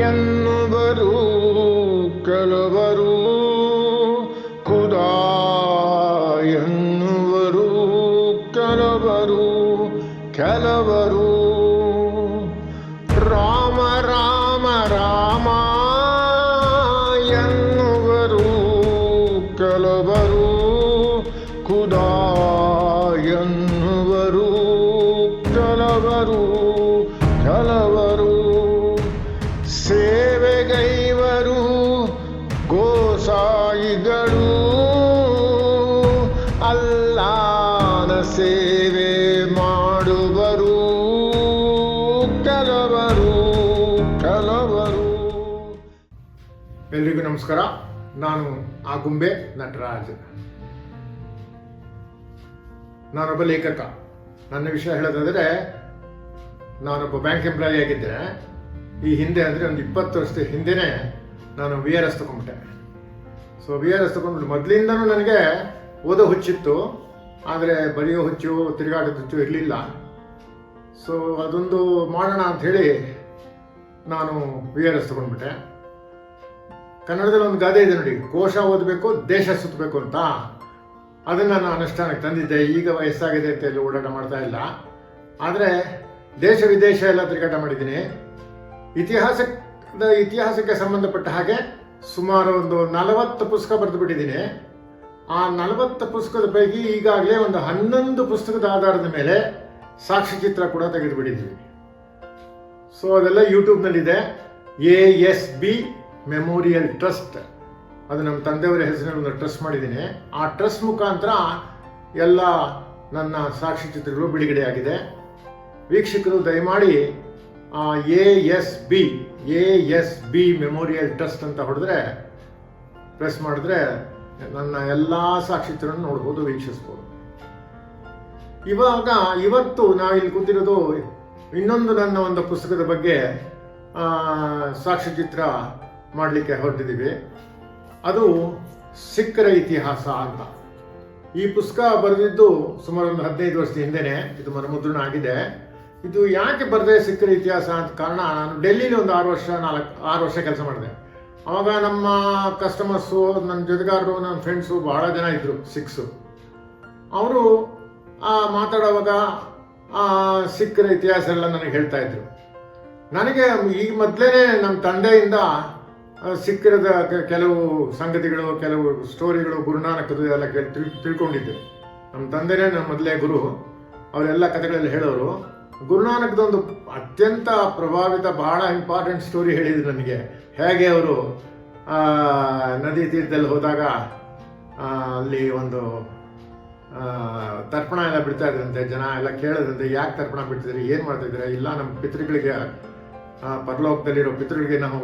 ಎನ್ನುವರು ಕೆಲವರು, ಖುದಾ ಎನ್ನುವರು ಕೆಲವರು, ಕೆಲವರು ರಾಮ ರಾಮ ರಾಮ ಎನ್ನುವರು ಕೆಲವರು, ಖುದಾ ಎನ್ನುವರು ಕೆಲವರು, ಕೆಲವರು ಸೇವೆಗೈವರು ಗೋಸಾಯಿಗಳು, ಅಲ್ಲಾನ ಸೇವೆ ಮಾಡುವರು ಕೆಲವರು, ಕೆಲವರು. ಎಲ್ರಿಗೂ ನಮಸ್ಕಾರ. ನಾನು ಆಗುಂಬೆ ನಟರಾಜ್. ನಾನೊಬ್ಬ ಲೇಖಕ. ನನ್ನ ವಿಷಯ ಹೇಳೋದಾದರೆ, ನಾನೊಬ್ಬ ಬ್ಯಾಂಕ್ ಎಂಪ್ಲಾಯಿ ಆಗಿದ್ದೆ. ಈ ಹಿಂದೆ ಅಂದರೆ ಒಂದು 20 ವರ್ಷದ ಹಿಂದೆಯೇ ನಾನು VRS ತಗೊಂಡ್ಬಿಟ್ಟೆ. ಸೊ VRS ತಗೊಂಡ್ಬಿಟ್ಟು ಮೊದಲಿಂದನೂ ನನಗೆ ಓದೋ ಹುಚ್ಚಿತ್ತು, ಆದರೆ ಬರೆಯೋ ಹುಚ್ಚು, ತಿರುಗಾಟದ ಹುಚ್ಚು ಇರಲಿಲ್ಲ. ಸೊ ಅದೊಂದು ಮಾಡೋಣ ಅಂಥೇಳಿ ನಾನು VRS ತಗೊಂಡ್ಬಿಟ್ಟೆ. ಕನ್ನಡದಲ್ಲಿ ಒಂದು ಗಾದೆ ಇದೆ ನೋಡಿ, ಕೋಶ ಓದಬೇಕು ದೇಶ ಸುತ್ತಬೇಕು ಅಂತ. ಅದನ್ನು ನಾನು ಅನುಷ್ಠಾನಕ್ಕೆ ತಂದಿದ್ದೆ. ಈಗ ವಯಸ್ಸಾಗಿದೆ ಅಂತ ಎಲ್ಲ ಓಡಾಟ ಮಾಡ್ತಾ ಇಲ್ಲ, ಆದರೆ ದೇಶ ವಿದೇಶ ಎಲ್ಲ ತಿರುಗಾಟ ಮಾಡಿದ್ದೀನಿ. ಇತಿಹಾಸಕ್ಕೆ ಸಂಬಂಧಪಟ್ಟ ಹಾಗೆ ಸುಮಾರು ಒಂದು 40 ಪುಸ್ತಕ ಬರೆದು ಬಿಟ್ಟಿದ್ದೀನಿ. ಆ 40 ಪುಸ್ತಕದ ಪೈಕಿ ಈಗಾಗಲೇ ಒಂದು 11 ಪುಸ್ತಕದ ಆಧಾರದ ಮೇಲೆ ಸಾಕ್ಷ್ಯಚಿತ್ರ ಕೂಡ ತೆಗೆದು ಬಿಟ್ಟಿದ್ದೀವಿ. ಸೊ ಅದೆಲ್ಲ ಯೂಟ್ಯೂಬ್ನಲ್ಲಿದೆ. ASB ಮೆಮೋರಿಯಲ್ ಟ್ರಸ್ಟ್, ಅದು ನಮ್ಮ ತಂದೆಯವರ ಹೆಸರಿನಲ್ಲಿ ಒಂದು ಟ್ರಸ್ಟ್ ಮಾಡಿದ್ದೀನಿ. ಆ ಟ್ರಸ್ಟ್ ಮುಖಾಂತರ ಎಲ್ಲ ನನ್ನ ಸಾಕ್ಷ್ಯಚಿತ್ರಗಳು ಬಿಡುಗಡೆಯಾಗಿದೆ. ವೀಕ್ಷಕರು ದಯಮಾಡಿ ASB ಮೆಮೋರಿಯಲ್ ಟ್ರಸ್ಟ್ ಅಂತ ಹೊಡೆದ್ರೆ, ಪ್ರೆಸ್ ಮಾಡಿದ್ರೆ ನನ್ನ ಎಲ್ಲ ಸಾಕ್ಷ್ಯಚಿತ್ರವನ್ನು ನೋಡ್ಬೋದು, ವೀಕ್ಷಿಸ್ಬೋದು. ಇವತ್ತು ನಾವಿಲ್ಲಿ ಕೂತಿರೋದು ಇನ್ನೊಂದು ನನ್ನ ಒಂದು ಪುಸ್ತಕದ ಬಗ್ಗೆ ಸಾಕ್ಷ್ಯಚಿತ್ರ ಮಾಡಲಿಕ್ಕೆ ಹೊರಟಿದ್ದೀವಿ. ಅದು ಸಿಖ್ಖರ ಇತಿಹಾಸ ಅಂತ. ಈ ಪುಸ್ತಕ ಬರೆದಿದ್ದು ಸುಮಾರು ಒಂದು 15 ವರ್ಷದ ಹಿಂದೆನೆ. ಇದು ಮರುಮುದ್ರಣ ಆಗಿದೆ. ಇದು ಯಾಕೆ ಬರೆದೆ ಸಿಖ್ಖರ ಇತಿಹಾಸ ಅಂತ ಕಾರಣ, ನಾನು ಡೆಲ್ಲಿಲಿ ಒಂದು 6 ವರ್ಷ ಕೆಲಸ ಮಾಡಿದೆ. ಆವಾಗ ನಮ್ಮ ಕಸ್ಟಮರ್ಸು, ನನ್ನ ಜೊತೆಗಾರರು, ನನ್ನ ಫ್ರೆಂಡ್ಸು ಬಹಳ ಜನ ಇದ್ದರು ಸಿಖ್ಸು. ಅವರು ಮಾತಾಡುವಾಗ ಸಿಖ್ಖರ ಇತಿಹಾಸ ಎಲ್ಲ ನನಗೆ ಹೇಳ್ತಾ ಇದ್ರು. ನನಗೆ ಈಗ ಮೊದಲೇ ನಮ್ಮ ತಂದೆಯಿಂದ ಸಿಖ್ಖರದ ಕೆಲವು ಸಂಗತಿಗಳು, ಕೆಲವು ಸ್ಟೋರಿಗಳು, ಗುರುನಾನಕದು ಎಲ್ಲ ತಿಳ್ಕೊಂಡಿದ್ದೆ. ನಮ್ಮ ತಂದೆನೇ ನನ್ನ ಮೊದಲೇ ಗುರು. ಅವರೆಲ್ಲ ಕಥೆಗಳಲ್ಲಿ ಹೇಳೋರು. ಗುರುನಾನಕ್ದೊಂದು ಅತ್ಯಂತ ಪ್ರಭಾವಿತ, ಬಹಳ ಇಂಪಾರ್ಟೆಂಟ್ ಸ್ಟೋರಿ ಹೇಳಿದ್ರು ನನಗೆ. ಹೇಗೆ ಅವರು ನದಿ ತೀರದಲ್ಲಿ ಹೋದಾಗ ಅಲ್ಲಿ ಒಂದು ತರ್ಪಣ ಎಲ್ಲ ಬಿಡ್ತಾ ಇದ್ರಂತೆ. ಜನ ಎಲ್ಲ ಕೇಳೋದಂತೆ, ಯಾಕೆ ತರ್ಪಣ ಬಿಡ್ತಿದ್ರಿ, ಏನು ಮಾಡ್ತಾ ಇದ್ದೀರಾ? ಇಲ್ಲ, ನಮ್ಮ ಪಿತೃಗಳಿಗೆ, ಪರಲೋಕದಲ್ಲಿರೋ ಪಿತೃಗಳಿಗೆ ನಾವು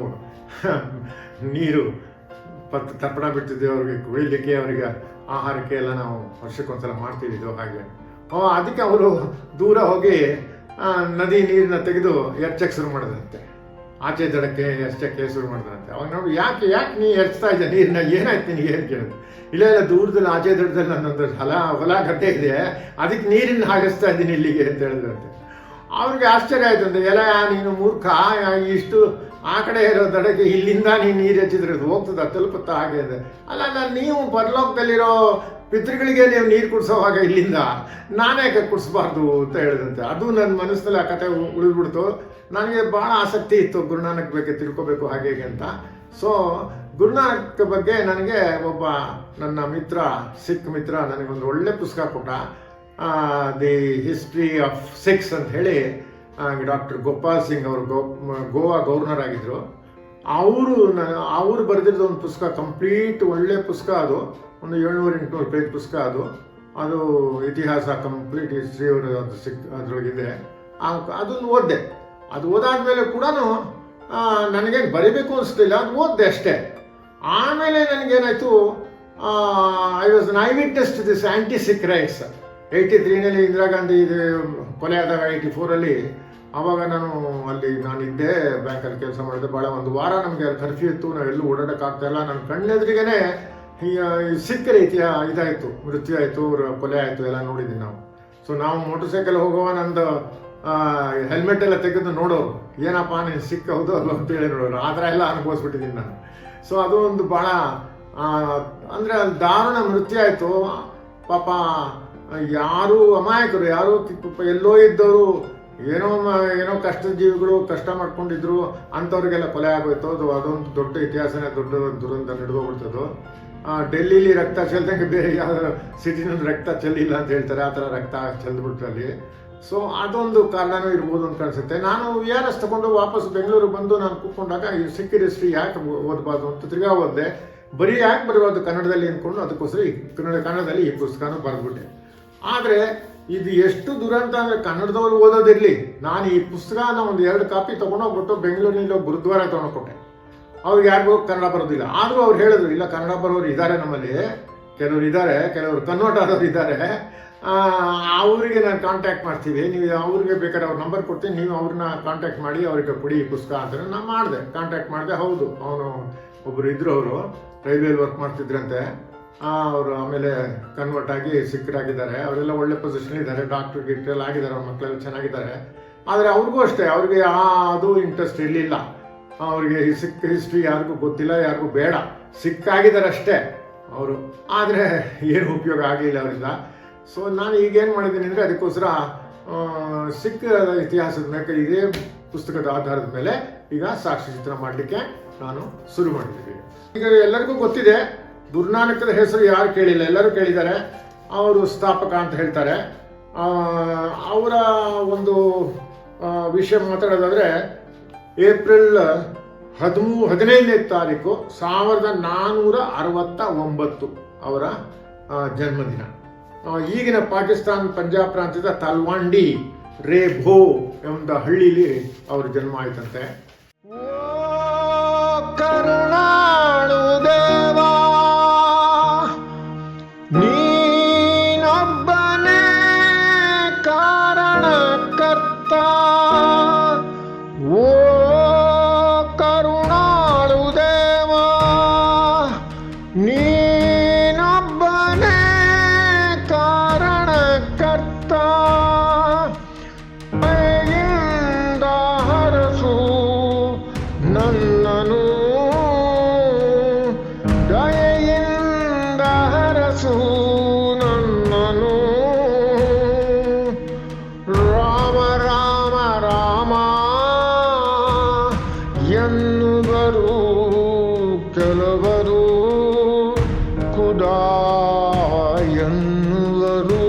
ನೀರು ತರ್ಪಣ ಬಿಡ್ತಿದ್ದೀವಿ, ಅವ್ರಿಗೆ ಕುಡಿಲಿಕ್ಕೆ, ಅವರಿಗೆ ಆಹಾರಕ್ಕೆ ಎಲ್ಲ ನಾವು ವರ್ಷಕ್ಕೊಂದ್ಸಲ ಮಾಡ್ತಿದ್ದಿದ್ದು. ಹಾಗೆ ಅದಕ್ಕೆ ಅವರು ದೂರ ಹೋಗಿ ನದಿ ನೀರನ್ನ ತೆಗೆದು ಎರ್ಚಕ್ಕೆ ಶುರು ಮಾಡಿದಂತೆ. ಆಚೆ ದಡಕ್ಕೆ ಎರ್ಚಕ್ಕೆ ಶುರು ಮಾಡಿದಂತೆ. ಅವಾಗ ನಾವು ಯಾಕೆ ನೀ ಎರ್ಚ್ತಾ ಇದ್ದೆ ನೀರನ್ನ, ಏನಾಯ್ತು ನಿನಗೆ ಏನು ಕೇಳಿದ್ರು? ಇಲ್ಲ ದೂರದಲ್ಲಿ ಆಚೆ ದಡದಲ್ಲಿ ನನ್ನೊಂದು ಹೊಲ ಗದ್ದೆ ಇದೆ, ಅದಕ್ಕೆ ನೀರಿನ ಹಾಗಿಸ್ತಾ ಇದ್ದೀನಿ ಇಲ್ಲಿಗೆ ಅಂತ ಹೇಳಿದ್ರಂತೆ. ಅವ್ರಿಗೆ ಆಶ್ಚರ್ಯ ಆಯ್ತು ಅಂತ. ಎಲ್ಲ ನೀನು ಮೂರ್ಖ, ಇಷ್ಟು ಆ ಕಡೆ ಇರೋ ದಡಕ್ಕೆ ಇಲ್ಲಿಂದ ನೀನು ನೀರು ಹೆಚ್ಚಿದ್ರೆ ಹೋಗ್ತದ, ತಲುಪುತ್ತಾ? ಹಾಗೆ ಇದೆ. ಅಲ್ಲ, ನೀವು ಪರಲೋಕದಲ್ಲಿರೋ ಪಿತೃಗಳಿಗೆ ನೀವು ನೀರು ಕುಡಿಸೋ ಹಾಗೆ ಇಲ್ಲಿಂದ ನಾನೇಕೆ ಕುಡಿಸ್ಬಾರ್ದು ಅಂತ ಹೇಳಿದಂತೆ. ಅದು ನನ್ನ ಮನಸ್ಸಿನಲ್ಲಿ ಆ ಕಥೆ ಉಳಿದ್ಬಿಡ್ತು. ನನಗೆ ಭಾಳ ಆಸಕ್ತಿ ಇತ್ತು ಗುರುನಾನಕ್ ಬಗ್ಗೆ ತಿಳ್ಕೊಬೇಕು ಹಾಗೆ ಅಂತ. ಸೊ ಗುರುನಾನಕ್ ಬಗ್ಗೆ ನನಗೆ ಒಬ್ಬ ನನ್ನ ಮಿತ್ರ, ಸಿಖ್ ಮಿತ್ರ, ನನಗೊಂದು ಒಳ್ಳೆ ಪುಸ್ತಕ ಕೊಟ್ಟ. ದಿ ಹಿಸ್ಟ್ರಿ ಆಫ್ ಸಿಖ್ಸ್ ಅಂತ ಹೇಳಿ. ಡಾಕ್ಟರ್ ಗೋಪಾಲ್ ಸಿಂಗ್ ಅವರು ಗೋವಾ ಗವರ್ನರ್ ಆಗಿದ್ರು. ಅವರು ಬರೆದಿರೋದು ಒಂದು ಪುಸ್ತಕ, ಕಂಪ್ಲೀಟ್ ಒಳ್ಳೆ ಪುಸ್ತಕ. ಅದು ಒಂದು 700-800 ಪೇಜ್ ಪುಸ್ತಕ. ಅದು ಇತಿಹಾಸ, ಕಂಪ್ಲೀಟ್ ಹಿಸ್ಟ್ರಿ ಅವರು ಸಿಖ್ ಅದರೊಳಗಿದೆ. ಅದನ್ನು ಓದಿದೆ. ಅದು ಓದಾದ್ಮೇಲೆ ಕೂಡ ನನಗೇನು ಬರೀಬೇಕು ಅನಿಸ್ತಿಲ್ಲ, ಅದು ಓದಿದೆ ಅಷ್ಟೇ. ಆಮೇಲೆ ನನಗೇನಾಯಿತು, I was an eyewitness to this anti Sikh riots. 83ನಲ್ಲಿ ಇಂದಿರಾ ಗಾಂಧಿ ಕೊಲೆ ಆದಾಗ 84ರಲ್ಲಿ, ಆವಾಗ ನಾನಿದ್ದೆ ಬ್ಯಾಂಕಲ್ಲಿ ಕೆಲಸ ಮಾಡಿದೆ. ಭಾಳ ಒಂದು ವಾರ ನಮಗೆ ಕರ್ಫ್ಯೂ ಇತ್ತು, ನಾವೆಲ್ಲೂ ಓಡಾಡೋಕ್ಕಾಗ್ತಾಯಿಲ್ಲ. ನನ್ನ ಕಣ್ಣೆದುರಿಗೇ ಸಿಖ್ಖರ ಇದಾಯಿತು, ಮೃತ್ಯು ಆಯಿತು, ಕೊಲೆ ಆಯಿತು, ಎಲ್ಲ ನೋಡಿದ್ದೀವಿ ನಾವು. ಸೊ ನಾವು ಮೋಟರ್ ಸೈಕಲ್ ಹೋಗುವ, ನಂದು ಹೆಲ್ಮೆಟ್ ಎಲ್ಲ ತೆಗೆದು ನೋಡೋರು, ಏನಪ್ಪ ನೀನು ಸಿಕ್ಕ ಹೌದು ಅಲ್ಲ ಅಂತೇಳಿ ನೋಡೋರು. ಆ ಥರ ಎಲ್ಲ ಅನುಭವಿಸ್ಬಿಟ್ಟಿದ್ದೀನಿ ನಾನು. ಸೊ ಅದು ಒಂದು ಭಾಳ ಅಂದರೆ ಅಲ್ಲಿ ದಾರುಣ ಮೃತ್ಯು ಆಯಿತು. ಪಾಪ ಯಾರು ಅಮಾಯಕರು, ಯಾರು ಎಲ್ಲೋ ಇದ್ದವರು, ಏನೋ ಕಷ್ಟದ ಜೀವಿಗಳು ಕಷ್ಟ ಮಾಡ್ಕೊಂಡಿದ್ರು, ಅಂಥವ್ರಿಗೆಲ್ಲ ಕೊಲೆ ಆಗೋಯ್ತು. ಅದೊಂದು ದೊಡ್ಡ ಇತಿಹಾಸನೇ, ದೊಡ್ಡ ದುರಂತ ನಡೆದೋಗ್ಬಿಡ್ತದ್ದು. ಡೆಲ್ಲಿಲಿ ರಕ್ತ ಚೆಲ್ದಂಗೆ ಬೇರೆ ಯಾವ ಸಿಟಿನಲ್ಲಿ ರಕ್ತ ಚೆಲ್ಲಿಲ್ಲ ಅಂತ ಹೇಳ್ತಾರೆ, ಆ ಥರ ರಕ್ತ ಚೆಲ್ದ್ಬಿಟ್ರು ಅಲ್ಲಿ. ಸೊ ಅದೊಂದು ಕಾರಣನೂ ಇರ್ಬೋದು ಅಂತ ಕಾಣಿಸುತ್ತೆ. ನಾನು VRS ತಗೊಂಡು ವಾಪಸ್ ಬೆಂಗಳೂರಿಗೆ ಬಂದು ನಾನು ಕೂತ್ಕೊಂಡಾಗ ಈ ಸಿಕ್ಕಿದ ಹಿಸ್ಟ್ರಿ ಯಾಕೆ ಓದಬಾರ್ದು ಅಂತ ತಿರ್ಗಾ ಓದಿದೆ. ಬರೀ ಯಾಕೆ ಬರಬಾರ್ದು ಕನ್ನಡದಲ್ಲಿ ಅಂದ್ಕೊಂಡು ಅದಕ್ಕೋಸ್ಕರ ಕನ್ನಡದಲ್ಲಿ ಈ ಪುಸ್ತಕನೂ ಬರೆದ್ಬಿಟ್ಟೆ. ಆದರೆ ಇದು ಎಷ್ಟು ದುರಂತ ಅಂದರೆ ಕನ್ನಡದವ್ರು ಓದೋದಿರಲಿ, ನಾನು ಈ ಪುಸ್ತಕನ ಒಂದು 2 ಕಾಪಿ ತೊಗೊಂಡೋಗ್ಬಿಟ್ಟು ಬೆಂಗಳೂರಿನಲ್ಲಿ ಗುರುದ್ವಾರ ತೊಗೊಂಡೋಗ್ಬಿಟ್ಟೆ. ಅವ್ರಿಗೆ ಯಾರಿಗೂ ಕನ್ನಡ ಬರೋದಿಲ್ಲ. ಆದರೂ ಅವ್ರು ಹೇಳಿದ್ರು, ಇಲ್ಲ ಕನ್ನಡ ಬರೋರು ಇದ್ದಾರೆ ನಮ್ಮಲ್ಲಿ, ಕೆಲವರು ಇದ್ದಾರೆ, ಕೆಲವರು ಕನ್ವರ್ಟ್ ಆದವ್ರು ಇದ್ದಾರೆ, ಅವರಿಗೆ ನಾನು ಕಾಂಟ್ಯಾಕ್ಟ್ ಮಾಡ್ತೀವಿ, ನೀವು ಅವ್ರಿಗೆ ಬೇಕಾದ್ರೆ ಅವ್ರ ನಂಬರ್ ಕೊಡ್ತೀನಿ, ನೀವು ಅವ್ರನ್ನ ಕಾಂಟ್ಯಾಕ್ಟ್ ಮಾಡಿ ಅವ್ರಿಗೆ ಕೊಡಿ ಈ ಪುಸ್ತಕ ಅಂತ ನಾನು ಮಾಡಿದೆ. ಕಾಂಟ್ಯಾಕ್ಟ್ ಮಾಡಿದೆ. ಹೌದು, ಅವನು ಒಬ್ಬರು ಇದ್ದರು, ಅವರು ರೈಲ್ವೇಲಿ ವರ್ಕ್ ಮಾಡ್ತಿದ್ರಂತೆ. ಅವರು ಆಮೇಲೆ ಕನ್ವರ್ಟ್ ಆಗಿ ಸಿಕ್ಕರಾಗಿದ್ದಾರೆ. ಅವರೆಲ್ಲ ಒಳ್ಳೆ ಪೊಸಿಷನ್ ಇದ್ದಾರೆ, ಡಾಕ್ಟ್ರ್ ಗಿಟ್ರೆಲ್ಲ ಆಗಿದ್ದಾರೆ, ಅವ್ರ ಮಕ್ಕಳೆಲ್ಲ ಚೆನ್ನಾಗಿದ್ದಾರೆ. ಆದರೆ ಅವ್ರಿಗೂ ಅಷ್ಟೇ, ಅವ್ರಿಗೆ ಅದು ಇಂಟ್ರೆಸ್ಟ್ ಇರಲಿಲ್ಲ. ಅವ್ರಿಗೆ ಸಿಕ್ಕ ಹಿಸ್ಟ್ರಿ ಯಾರಿಗೂ ಗೊತ್ತಿಲ್ಲ, ಯಾರಿಗೂ ಬೇಡ, ಸಿಕ್ಕಾಗಿದ್ದಾರೆ ಅಷ್ಟೇ ಅವರು. ಆದರೆ ಏನು ಉಪಯೋಗ ಆಗಲಿಲ್ಲ ಅವರಿಂದ. ಸೊ ನಾನು ಈಗೇನು ಮಾಡಿದ್ದೀನಿ ಅಂದರೆ ಅದಕ್ಕೋಸ್ಕರ ಸಿಖ್ ಇತಿಹಾಸದ ಮೇಲೆ ಇದೇ ಪುಸ್ತಕದ ಆಧಾರದ ಮೇಲೆ ಈಗ ಸಾಕ್ಷ್ಯಚಿತ್ರ ಮಾಡಲಿಕ್ಕೆ ನಾನು ಶುರು ಮಾಡಿದ್ದೀನಿ. ಈಗ ಎಲ್ಲರಿಗೂ ಗೊತ್ತಿದೆ, ಗುರುನಾನಕರ ಹೆಸರು ಯಾರು ಕೇಳಿಲ್ಲ, ಎಲ್ಲರೂ ಕೇಳಿದ್ದಾರೆ. ಅವರು ಸ್ಥಾಪಕ ಅಂತ ಹೇಳ್ತಾರೆ. ಅವರ ಒಂದು ವಿಷಯ ಮಾತಾಡೋದಾದರೆ ಏಪ್ರಿಲ್ 15ನೇ ತಾರೀಕು 1469 ಅವರ ಜನ್ಮದಿನ. ಈಗಿನ ಪಾಕಿಸ್ತಾನ ಪಂಜಾಬ್ ಪ್ರಾಂತ್ಯದ ತಲ್ವಾಂಡಿ ರೇಭೋ ಎಂಬ ಹಳ್ಳಿಲಿ ಅವ್ರ ಜನ್ಮ ಆಯ್ತಂತೆ. ಕರುಣಾಳು ದೇವಾ ನೀನೊಬ್ಬನೇ ಕಾರಣಕರ್ತ, ಓ ಕರುಣಾಳು ದೇವಾ ನೀನೊಬ್ಬನೇ ಕಾರಣಕರ್ತ, ದಯೆಯಿಂದ ಹರಸು ನನ್ನನು, ದಯೆಯಿಂದ ಹರಸು ನನ್ನನು, ರಾಮ ರಾಮ ರಾಮ ಎನ್ನುವರು ಕೆಲವರು, ಖುದಾ ಎನ್ನುವರು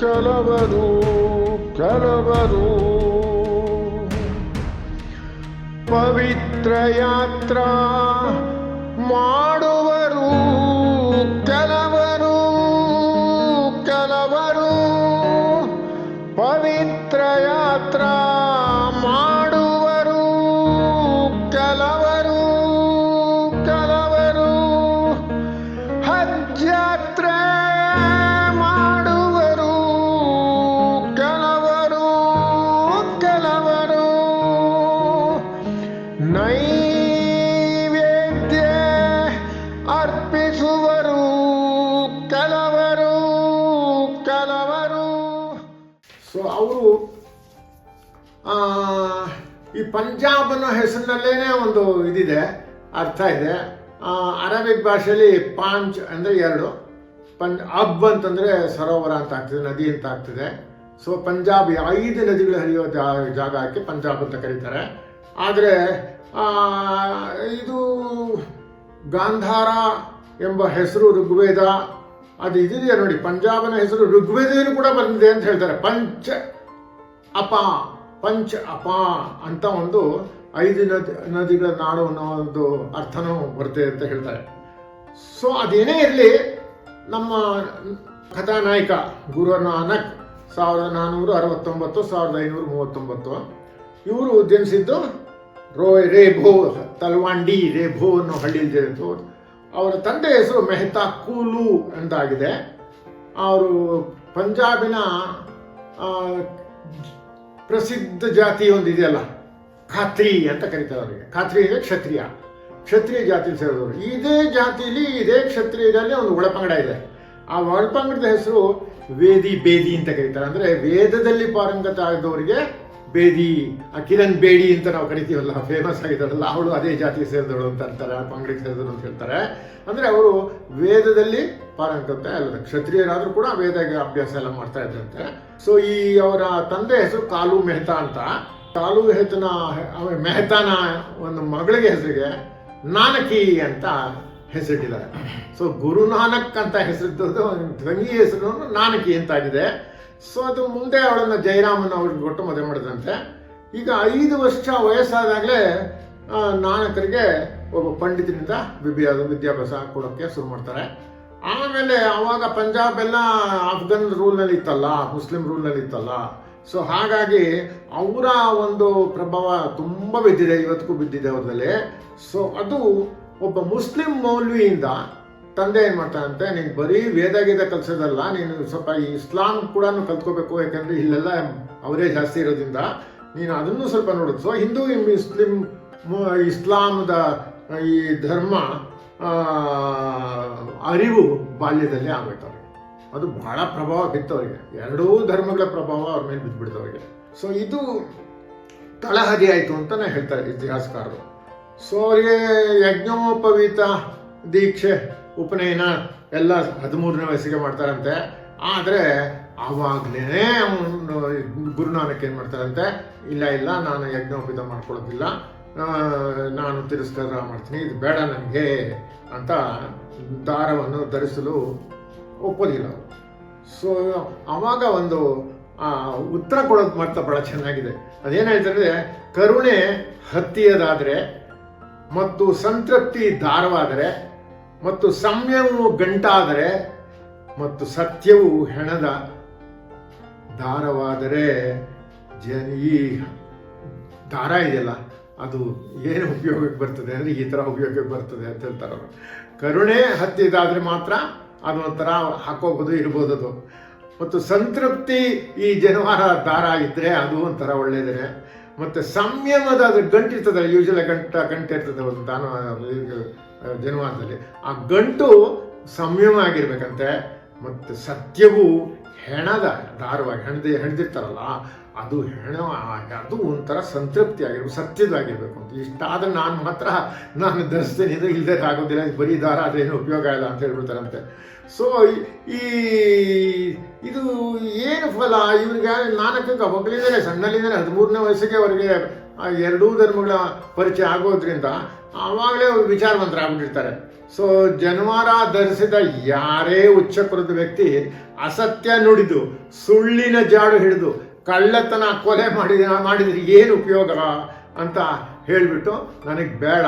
ಕೆಲವರು ಕೆಲವರು, ಪವಿತ್ರ ಯಾತ್ರಾ ಮಾಡುವರು ಕೆಲವರು ಕೆಲವರು, ಪವಿತ್ರ ಯಾತ್ರಾ ಮಾಡುವರು ಕೆಲವರು ಕೆಲವರು, ಹಜ್ ಯಾತ್ರೆ ಮಾಡುವರು ಕೆಲವರು ಕೆಲವರು, ನೈವೇದ್ಯ ಅರ್ಪಿಸುವರು ಕೆಲವರು ಕೆಲವರು. ಸೊ ಅವರು ಈ ಪಂಜಾಬ್ ಅನ್ನೋ ಹೆಸರಿನಲ್ಲೇನೆ ಒಂದು ಇದಿದೆ, ಅರ್ಥ ಇದೆ. ಅರಬಿಕ್ ಭಾಷೆಯಲ್ಲಿ ಪಾಂಚ್ ಅಂದರೆ 2, ಅಬ್ ಅಂತಂದರೆ ಸರೋವರ ಅಂತ ಆಗ್ತದೆ, ನದಿ ಅಂತ ಆಗ್ತದೆ. ಸೊ ಪಂಜಾಬ್ 5 ನದಿಗಳು ಹರಿಯೋ ಜಾಗಕ್ಕೆ ಪಂಜಾಬ್ ಅಂತ ಕರೀತಾರೆ. ಆದರೆ ಇದು ಗಾಂಧಾರ ಎಂಬ ಹೆಸರು ಋಗ್ವೇದ ಅದು ಇದೆಯಾ ನೋಡಿ, ಪಂಜಾಬನ ಹೆಸರು ಋಗ್ವೇದಲ್ಲೂ ಕೂಡ ಬಂದಿದೆ ಅಂತ ಹೇಳ್ತಾರೆ. ಪಂಚ ಅಪ ಅಂತ ಒಂದು 5 ನದಿಗಳ ನಾಡು ಅನ್ನೋ ಒಂದು ಅರ್ಥನೂ ಬರುತ್ತೆ ಅಂತ ಹೇಳ್ತಾರೆ. ಸೊ ಅದೇನೇ ಇರಲಿ, ನಮ್ಮ ಕಥಾನಾಯಕ ಗುರು ನಾನಕ್ 1469-1539 ಇವರು ಜನಿಸಿದ್ದು ರೇಭೋ ತಲ್ವಾಂಡಿ ರೇಭೋ ಅನ್ನೋ ಹಳ್ಳಿಯಲ್ಲಿ ಜನಿಸಿತು. ಅವರ ತಂದೆ ಹೆಸರು ಮೆಹ್ತಾ ಕೂಲು ಎಂದಾಗಿದೆ. ಅವರು ಪಂಜಾಬಿನ ಪ್ರಸಿದ್ಧ ಜಾತಿ ಒಂದು ಇದೆಯಲ್ಲ, ಖಾತ್ರಿ ಅಂತ ಕರೀತಾರೆ ಅವರಿಗೆ. ಖಾತ್ರಿ ಅಂದರೆ ಕ್ಷತ್ರಿಯ ಜಾತಿಲಿ ಸೇರಿದವರು. ಇದೇ ಜಾತಿಲಿ ಇದೇ ಕ್ಷತ್ರಿಯದಲ್ಲಿ ಒಂದು ಒಳಪಂಗಡ ಇದೆ. ಆ ಒಳಪಂಗಡದ ಹೆಸರು ವೇದಿ ಬೇದಿ ಅಂತ ಕರೀತಾರೆ. ಅಂದರೆ ವೇದದಲ್ಲಿ ಪಾರಂಗತ ಆದವರಿಗೆ ಬೇದಿ, ಆ ಕಿರಣ್ ಬೇಡಿ ಅಂತ ನಾವು ಕರಿತೀವಲ್ಲ, ಫೇಮಸ್ ಆಗಿದ್ದಾರಲ್ಲ, ಅವಳು ಅದೇ ಜಾತಿಗೆ ಸೇರಿದವಳು ಅಂತ ಅಂತಾರೆ, ಪಂಗಡಿಗೆ ಸೇರಿದಳು ಅಂತ ಹೇಳ್ತಾರೆ. ಅಂದರೆ ಅವರು ವೇದದಲ್ಲಿ ಪಾರಂಗತ ಅಲ್ಲ, ಕ್ಷತ್ರಿಯರಾದರೂ ಕೂಡ ವೇದ ಅಭ್ಯಾಸ ಎಲ್ಲ ಮಾಡ್ತಾ ಇದ್ರಂತೆ. ಸೊ ಈ ಅವರ ತಂದೆ ಹೆಸರು ಕಾಲು ಮೆಹ್ತಾ ಅಂತ. ಕಾಲು ಮೆಹತಾನ ಒಂದು ಮಗಳಿಗೆ ಹೆಸರಿಗೆ ನಾನಕಿ ಅಂತ ಹೆಸರಿಟ್ಟಿದ್ದಾರೆ. ಸೊ ಗುರುನಾನಕ್ ಅಂತ ಹೆಸರಿದ್ದದ್ದು ತಂಗಿ ಹೆಸರು ನಾನಕಿ ಅಂತಾಗಿದೆ. ಸೊ ಅದು ಮುಂದೆ ಅವಳನ್ನು ಜಯರಾಮನ್ ಅವ್ರಿಗೆ ಕೊಟ್ಟು ಮದುವೆ ಮಾಡಿದಂತೆ. ಈಗ 5 ವರ್ಷ ವಯಸ್ಸಾದಾಗಲೇ ನಾನಕರಿಗೆ ಒಬ್ಬ ಪಂಡಿತರಿಂದ ವಿದ್ಯಾಭ್ಯಾಸ ಕೊಡೋಕ್ಕೆ ಶುರು ಮಾಡ್ತಾರೆ. ಆಮೇಲೆ ಆವಾಗ ಪಂಜಾಬ್ ಎಲ್ಲ ಅಫ್ಘನ್ ರೂಲ್ನಲ್ಲಿ ಇತ್ತಲ್ಲ, ಮುಸ್ಲಿಂ ರೂಲ್ನಲ್ಲಿ ಇತ್ತಲ್ಲ. ಸೊ ಹಾಗಾಗಿ ಅವರ ಒಂದು ಪ್ರಭಾವ ತುಂಬ ಬಿದ್ದಿದೆ, ಇವತ್ತಿಗೂ ಬಿದ್ದಿದೆ ಅವ್ರಲ್ಲಿ. ಸೊ ಅದು ಒಬ್ಬ ಮುಸ್ಲಿಂ ಮೌಲ್ವಿಯಿಂದ ತಂದೆ ಏನು ಮಾಡ್ತಾನಂತೆ, ನೀನು ಬರೀ ವೇದ ಕಲಿಸೋದಲ್ಲ, ನೀನು ಸ್ವಲ್ಪ ಈ ಇಸ್ಲಾಂ ಕೂಡ ಕಲ್ತ್ಕೋಬೇಕು, ಯಾಕಂದರೆ ಇಲ್ಲೆಲ್ಲ ಅವರೇ ಜಾಸ್ತಿ ಇರೋದ್ರಿಂದ ನೀನು ಅದನ್ನು ಸ್ವಲ್ಪ ನೋಡೋದು. ಸೊ ಹಿಂದೂ ಇಸ್ಲಾಮದ ಈ ಧರ್ಮ ಅರಿವು ಬಾಲ್ಯದಲ್ಲಿ ಆಗಬೇಕು ಅವ್ರಿಗೆ. ಅದು ಬಹಳ ಪ್ರಭಾವ ಬಿತ್ತು ಅವರಿಗೆ, ಎರಡೂ ಧರ್ಮಗಳ ಪ್ರಭಾವ ಅವ್ರ ಮೇಲೆ ಬಿದ್ದುಬಿಡ್ತು ಅವರಿಗೆ. ಸೊ ಇದು ತಳಹದಿ ಆಯಿತು ಅಂತಲೇ ಹೇಳ್ತಾರೆ ಇತಿಹಾಸಕಾರರು. ಸೊ ಅವರಿಗೆ ಯಜ್ಞೋಪವೀತ ದೀಕ್ಷೆ ಉಪನಯನ ಎಲ್ಲ 13ನೇ ವಯಸ್ಸಿಗೆ ಮಾಡ್ತಾರಂತೆ. ಆದರೆ ಆವಾಗಲೇ ಅವನು ಗುರುನಾನಕ್ ಏನು ಮಾಡ್ತಾರಂತೆ, ಇಲ್ಲ ನಾನು ಯಜ್ಞೋಪವೀತ ಮಾಡ್ಕೊಳ್ಳೋದಿಲ್ಲ, ನಾನು ತಿರಸ್ಕಾರ ಮಾಡ್ತೀನಿ, ಇದು ಬೇಡ ನನಗೆ ಅಂತ ದಾರವನ್ನು ಧರಿಸಲು ಒಪ್ಪೋದಿಲ್ಲ. ಸೊ ಆವಾಗ ಒಂದು ಉತ್ತರ ಕೊಡೋದು ಮಾತ್ರ ಬಹಳ ಚೆನ್ನಾಗಿದೆ. ಅದೇನು ಹೇಳ್ತಾರೆ, ಕರುಣೆ ಹತ್ತಿಯದಾದರೆ ಮತ್ತು ಸಂತೃಪ್ತಿ ದಾರವಾದರೆ ಮತ್ತು ಸಂಯಮವು ಗಂಟಾದರೆ ಮತ್ತು ಸತ್ಯವು ಹೆಣದ ದಾರವಾದರೆ ಈ ದಾರ ಇದೆಯಲ್ಲ ಅದು ಏನು ಉಪಯೋಗಕ್ಕೆ ಬರ್ತದೆ ಅಂದರೆ ಈ ಥರ ಉಪಯೋಗಕ್ಕೆ ಬರ್ತದೆ ಅಂತ ಹೇಳ್ತಾರೆ ಅವರು. ಕರುಣೆ ಹತ್ತಿದಾದರೆ ಮಾತ್ರ ಅದು ಒಂಥರ ಹಾಕೋಬೋದು, ಇರ್ಬೋದು ಅದು. ಮತ್ತು ಸಂತೃಪ್ತಿ ಈ ಜನವಾರ ದಾರ ಇದ್ದರೆ ಅದು ಒಂಥರ ಒಳ್ಳೆಯದೇ. ಮತ್ತು ಸಂಯಮದ ಅದು ಗಂಟಿರ್ತದೆ, ಯೂಶಲ ಗಂಟೆ ಇರ್ತದೆ ಒಂದು ಜನವಾರದಲ್ಲಿ, ಆ ಗಂಟು ಸಂಯಮ ಆಗಿರ್ಬೇಕಂತೆ. ಮತ್ತು ಸತ್ಯವು ಹೆಣದ ದಾರವಾಗಿ ಹೆಣದಿರ್ತಾರಲ್ಲ ಅದು ಅದು ಒಂಥರ ಸಂತೃಪ್ತಿ ಆಗಿರ್ಬೇಕು, ಸತ್ಯದಾಗಿರ್ಬೇಕು ಅಂತ. ಇಷ್ಟಾದ್ರೆ ನಾನು ಧರಿಸ್ತೀನಿ, ಇದು ಇಲ್ಲದೆ ಆಗೋದಿಲ್ಲ, ಬರೀ ದಾರ ಅದೇನು ಉಪಯೋಗ ಇಲ್ಲ ಅಂತ ಹೇಳ್ಬಿಡ್ತಾರಂತೆ. ಸೊ ಇದು ಏನು ಫಲ ಇವ್ರಿಗೆ? ನಾನಕಕ್ಕೆ ಮಕ್ಕಳಿಂದಲೇ ಸಣ್ಣಲ್ಲಿಂದಲೇ 13ನೇ ವಯಸ್ಸಿಗೆ ಅವರಿಗೆ ಎರಡೂ ಧರ್ಮಗಳ ಪರಿಚಯ ಆಗೋದ್ರಿಂದ ಆವಾಗಲೇ ಅವ್ರು ವಿಚಾರವಂತರಾಗ್ಬಿಟ್ಟಿರ್ತಾರೆ. ಸೊ ಜನವಾರ ಧರಿಸಿದ ಯಾರೇ ಉಚ್ಚಕುರದ ವ್ಯಕ್ತಿ ಅಸತ್ಯ ನುಡಿದು ಸುಳ್ಳಿನ ಜಾಡು ಹಿಡಿದು ಕಳ್ಳತನ ಕೊಲೆ ಮಾಡಿದ್ರೆ ಏನು ಉಪಯೋಗ ಅಂತ ಹೇಳಿಬಿಟ್ಟು ನನಗೆ ಬೇಡ,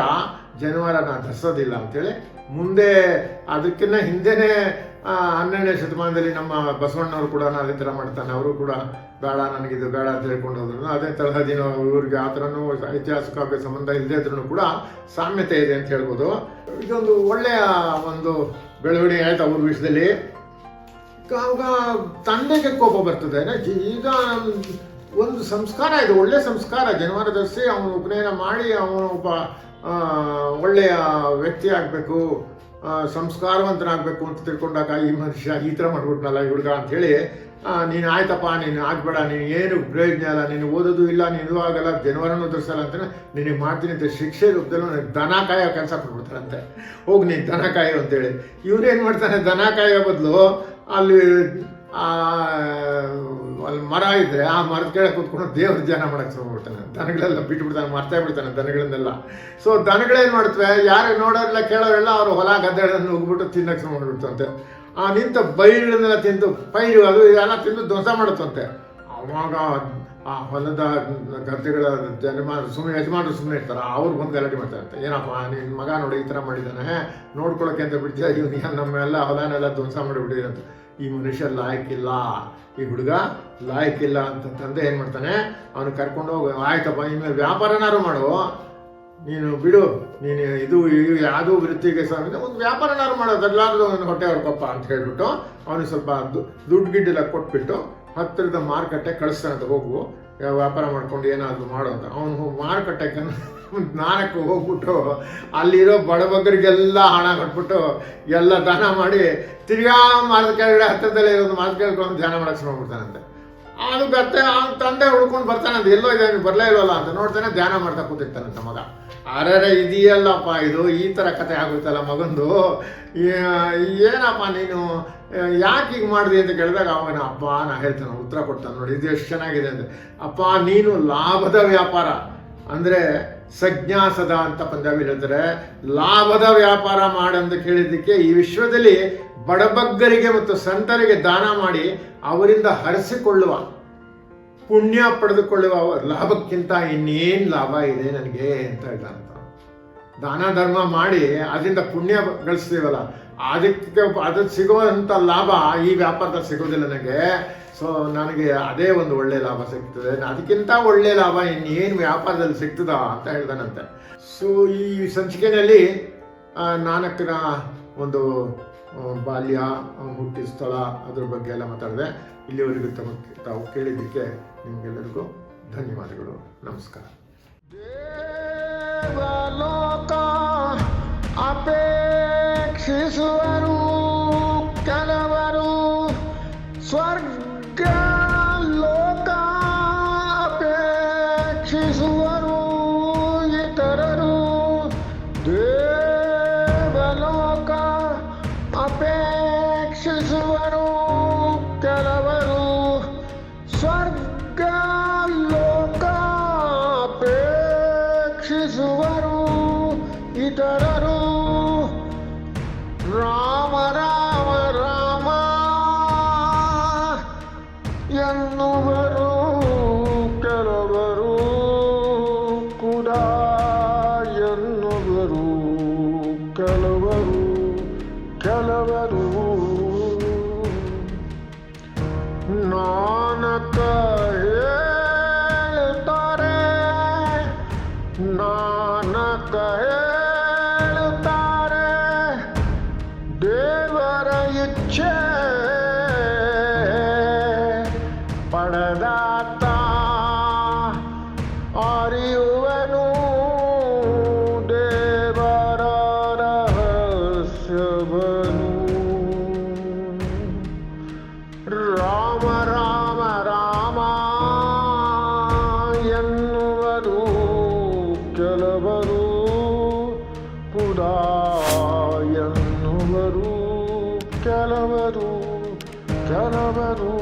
ಜನವಾರ ನಾನು ಧರಿಸೋದಿಲ್ಲ ಅಂತೇಳಿ ಮುಂದೆ ಅದಕ್ಕಿಂತ ಹಿಂದೆನೇ 12ನೇ ಶತಮಾನದಲ್ಲಿ ನಮ್ಮ ಬಸವಣ್ಣವರು ಕೂಡ ಅದೇ ಥರ ಮಾಡ್ತಾನೆ. ಅವರು ಕೂಡ ಬೇಡ, ನನಗಿದು ಬೇಡ ಅಂತ ಹೇಳ್ಕೊಂಡು ಹೋದ್ರು. ಅದೇ ತರಹದಿನ ಇವ್ರಿಗೆ ಆ ಥರನೂ ಐತಿಹಾಸಿಕ ಸಂಬಂಧ ಇಲ್ಲದೇ ಇದ್ರೂ ಕೂಡ ಸಾಮ್ಯತೆ ಇದೆ ಅಂತ ಹೇಳ್ಬೋದು. ಇದೊಂದು ಒಳ್ಳೆಯ ಒಂದು ಬೆಳವಣಿಗೆ ಆಯ್ತು ಅವ್ರ ವಿಷಯದಲ್ಲಿ. ಆವಾಗ ತಂದೆಗೆ ಕೋಪ ಬರ್ತದೆ. ಈಗ ಒಂದು ಸಂಸ್ಕಾರ ಇದು, ಒಳ್ಳೆಯ ಸಂಸ್ಕಾರ. ಜನವಾರ ಧರಿಸಿ ಅವನು ಉಪನಯನ ಮಾಡಿ ಅವನು ಒಬ್ಬ ಒಳ್ಳೆಯ ವ್ಯಕ್ತಿ ಆಗಬೇಕು, ಸಂಸ್ಕಾರವಂತನಾಗಬೇಕು ಅಂತ ತಿಳ್ಕೊಂಡಾಗ ಈ ಮನುಷ್ಯ ಈ ಥರ ಮಾಡ್ಬಿಟ್ನಲ್ಲ ಈ ಹುಡುಗ ಅಂಥೇಳಿ, ನೀನು ಆಯ್ತಪ್ಪ, ನೀನು ಆಗಬೇಡ, ನೀನು ಏನು ಪ್ರಯೋಜನ ಇಲ್ಲ, ನೀನು ಓದೋದು ಇಲ್ಲ, ನೀನು ಆಗಲ್ಲ, ಜನವರನ್ನು ಧರಿಸಲ್ಲ ಅಂತ ನಿನಗೆ ಮಾಡ್ತೀನಿ ಅಂತ ಶಿಕ್ಷೆ ರೂಪದಲ್ಲೂ ನನಗೆ ದನ ಕಾಯೋ ಕೆಲಸ ಕೊಟ್ಬಿಡ್ತಾರಂತೆ. ಹೋಗಿ ನೀನು ದನ ಕಾಯೋ ಅಂತೇಳಿ. ಇವನೇನು ಮಾಡ್ತಾನೆ, ದನ ಕಾಯೋ ಬದಲು ಅಲ್ಲಿ ಮರ ಇದ್ದರೆ ಆ ಮರದ ಕೆಳಗೆ ಕೂತ್ಕೊಂಡು ದೇವ್ರ ಧ್ಯಾನ ಮಾಡಕ್ಕೆ ಶುರು ಮಾಡ್ಬಿಡ್ತಾನೆ. ದನಗಳೆಲ್ಲ ಬಿಟ್ಬಿಡ್ತಾನೆ, ಮರ್ತಾ ಬಿಡ್ತಾನೆ ದನಗಳನ್ನೆಲ್ಲ. ಸೊ ದನಗಳೇನು ಮಾಡ್ತವೆ, ಯಾರು ನೋಡೋರೆಲ್ಲ ಕೇಳೋರೆಲ್ಲ ಅವರು ಹೊಲ ಗದ್ದೆಗಳನ್ನು ಹೋಗ್ಬಿಟ್ಟು ತಿನ್ನಕ್ಕೆ ಶುರು ಮಾಡಿಬಿಡ್ತಂತೆ. ನಿಂತ ಬೈಗಳನ್ನೆಲ್ಲ ತಿಂದು ಪೈರು ಅದು ಇದೆಲ್ಲ ತಿಂದು ಧ್ವಂಸ ಮಾಡುತ್ತಂತೆ. ಅವಾಗ ಆ ಹೊಲದ ಗದ್ದೆಗಳ ಯಜಮಾನರು ಸುಮ್ಮನೆ ಇರ್ತಾರೆ, ಅವ್ರು ಬಂದು ಗಲಾಟೆ ಮಾಡ್ತಾರಂತೆ. ಏನಪ್ಪ ನಿನ್ನ ಮಗ ನೋಡಿ ಈ ಥರ ಮಾಡಿದ್ದಾನೆ, ನೋಡ್ಕೊಳಕ್ಕೆ ಅಂತ ಬಿಡ್ತೀಯ, ಇವನಿಗೆ ನಮ್ಮೆಲ್ಲ ಹೊಲನೆಲ್ಲ ಧ್ವಂಸ ಮಾಡಿಬಿಟ್ಟಿದೆ ಅಂತ. ಈ ಮನುಷ್ಯ ಲಾಯಕ್ಕಿಲ್ಲ, ಈ ಹುಡುಗ ಲಾಯಕ್ಕಿಲ್ಲ ಅಂತ ತಂದೆ ಏನು ಮಾಡ್ತಾನೆ, ಅವನು ಕರ್ಕೊಂಡು ಹೋಗಿ, ಆಯ್ತಪ್ಪ ಇನ್ಮೇಲೆ ವ್ಯಾಪಾರನಾರು ಮಾಡು, ನೀನು ಬಿಡು, ನೀನು ಇದು ಯಾವುದೂ ವೃತ್ತಿಗೆ ಒಂದು ವ್ಯಾಪಾರನಾರು ಮಾಡೋದಲ್ಲಾದ್ರೂ ಒಂದು ಹೊಟ್ಟೆ ಹೊರ್ಕೊಪ್ಪ ಅಂತ ಹೇಳ್ಬಿಟ್ಟು ಅವನಿಗೆ ಸ್ವಲ್ಪ ದುಡ್ಡು ಗಿಡ್ಡೆಲ್ಲ ಕೊಟ್ಬಿಟ್ಟು ಹತ್ತಿರದ ಮಾರುಕಟ್ಟೆ ಕಳಿಸ್ತಾನಂತ. ಹೋಗು, ವ್ಯಾಪಾರ ಮಾಡ್ಕೊಂಡು ಏನಾದರೂ ಮಾಡು ಅಂತ. ಅವನು ಮಾರುಕಟ್ಟೆಗೆ ಸ್ನಾನಕ್ಕೆ ಹೋಗ್ಬಿಟ್ಟು ಅಲ್ಲಿರೋ ಬಡಬಗ್ಗರಿಗೆಲ್ಲ ಹಣ ಕೊಟ್ಬಿಟ್ಟು ಎಲ್ಲ ದಾನ ಮಾಡಿ ತಿರ್ಗಾ ಮಾರ್ಗ ಕೆಳಗಡೆ ಹತ್ತಿರದಲ್ಲೇ ಇರೋದು ಮಾರ್ಗ ಕೇಳ್ಕೊಂಡು ಧ್ಯಾನ ಮಾಡಕ್ಕೆ ಶುರು ಮಾಡ್ಬಿಡ್ತಾನಂತೆ. ಅದು ಗತ್ತೆ ಅವ್ನ ತಂದೆ ಹುಡ್ಕೊಂಡು ಬರ್ತಾನಂತೆ, ಎಲ್ಲೋ ಇದೆ ಬರಲೇ ಇಲ್ವಲ್ಲ ಅಂತ ನೋಡ್ತಾನೆ, ಧ್ಯಾನ ಮಾಡ್ತಾ ಕೂತಿರ್ತಾನಂತ ಮಗ. ಅರೆ ಇದೆಯಲ್ಲಪ್ಪ, ಇದು ಈ ಥರ ಕತೆ ಆಗುತ್ತಲ್ಲ ಮಗಂದು, ಏನಪ್ಪ ನೀನು ಯಾಕೆ ಹೀಗೆ ಮಾಡಿದೆ ಅಂತ ಕೇಳಿದಾಗ ಅವನ ಅಪ್ಪ ನಾ ಹೇಳ್ತಾನೆ, ಉತ್ತರ ಕೊಡ್ತಾನೆ ನೋಡಿ, ಇದು ಎಷ್ಟು ಚೆನ್ನಾಗಿದೆ ಅಂದರೆ, ಅಪ್ಪ ನೀನು ಲಾಭದ ವ್ಯಾಪಾರ ಅಂದರೆ ಸಜ್ಞಾಸದ ಅಂತ ಪಂಜಾಬಿ ಹೇಳ್ತಾರೆ, ಲಾಭದ ವ್ಯಾಪಾರ ಮಾಡಂತ ಕೇಳಿದ್ದಕ್ಕೆ ಈ ವಿಶ್ವದಲ್ಲಿ ಬಡಬಗ್ಗರಿಗೆ ಮತ್ತು ಸಂತರಿಗೆ ದಾನ ಮಾಡಿ ಅವರಿಂದ ಹರಿಸಿಕೊಳ್ಳುವ ಪುಣ್ಯ ಪಡೆದುಕೊಳ್ಳುವ ಲಾಭಕ್ಕಿಂತ ಇನ್ನೇನು ಲಾಭ ಇದೆ ನನಗೆ ಅಂತ ಹೇಳ್ತಾನಂತ. ದಾನ ಧರ್ಮ ಮಾಡಿ ಅದರಿಂದ ಪುಣ್ಯ ಗಳಿಸ್ತೀವಲ್ಲ, ಅದಕ್ಕೆ ಸಿಗುವಂಥ ಲಾಭ ಈ ವ್ಯಾಪಾರದಲ್ಲಿ ಸಿಗೋದಿಲ್ಲ ನನಗೆ. ಸೊ ನನಗೆ ಅದೇ ಒಂದು ಒಳ್ಳೆ ಲಾಭ ಸಿಗ್ತದೆ, ಅದಕ್ಕಿಂತ ಒಳ್ಳೆ ಲಾಭ ಇನ್ನೇನು ವ್ಯಾಪಾರದಲ್ಲಿ ಸಿಗ್ತದ ಅಂತ ಹೇಳ್ದಾನಂತೆ. ಸೊ ಈ ಸಂಚಿಕೆಯಲ್ಲಿ ನಾನಕನ ಒಂದು ಬಾಲ್ಯ, ಹುಟ್ಟಿದ ಸ್ಥಳ, ಅದ್ರ ಬಗ್ಗೆ ಎಲ್ಲ ಮಾತಾಡಿದೆ. ಇಲ್ಲಿವರೆಗೂ ತಾವು ಕೇಳಿದ್ದಕ್ಕೆ ನಿಮಗೆಲ್ಲರಿಗೂ ಧನ್ಯವಾದಗಳು. ನಮಸ್ಕಾರ. ದೇವಲೋಕ ಅಪೇಕ್ಷಿಸುವರು ಕೆಲವರು, ಸ್ವರ್ಗ ಲೋಕ ಅಪೇಕ್ಷಿಸುವರು ಇತರರು. ದೇವಲೋಕ ಅಪೇಕ್ಷಿಸುವರು ಕೆಲವರು, ಸ್ವರ್ಗ ಲೋಕ ಅಪೇಕ್ಷಿಸುವರು ಇತರರು. ರಾಮ ರಾಮ ರಾಮ ಎನ್ನುವರು ಕೆಲವರು, ಕುಡ ಎನ್ನುವರು ಕೆಲವರು ಕೆಲವರು. ನಾನಕ ಹೇಳ್ತಾರೆ, ನಾನಕ ಹೇಳ್ತಾರೆ, ದೇವರ ಇಚ್ಛೆ ಪಡೆದಾತ ಅರಿಯುವನು ದೇವರ ರಹಸ್ಯವನು. ರಾಮ ರಾಮ ರಾಮ ಎನ್ನುವರು ಕೆಲವರು, ಖುದಾ ಎನ್ನುವರು ಕೆಲವರು ಕೆಲವರು.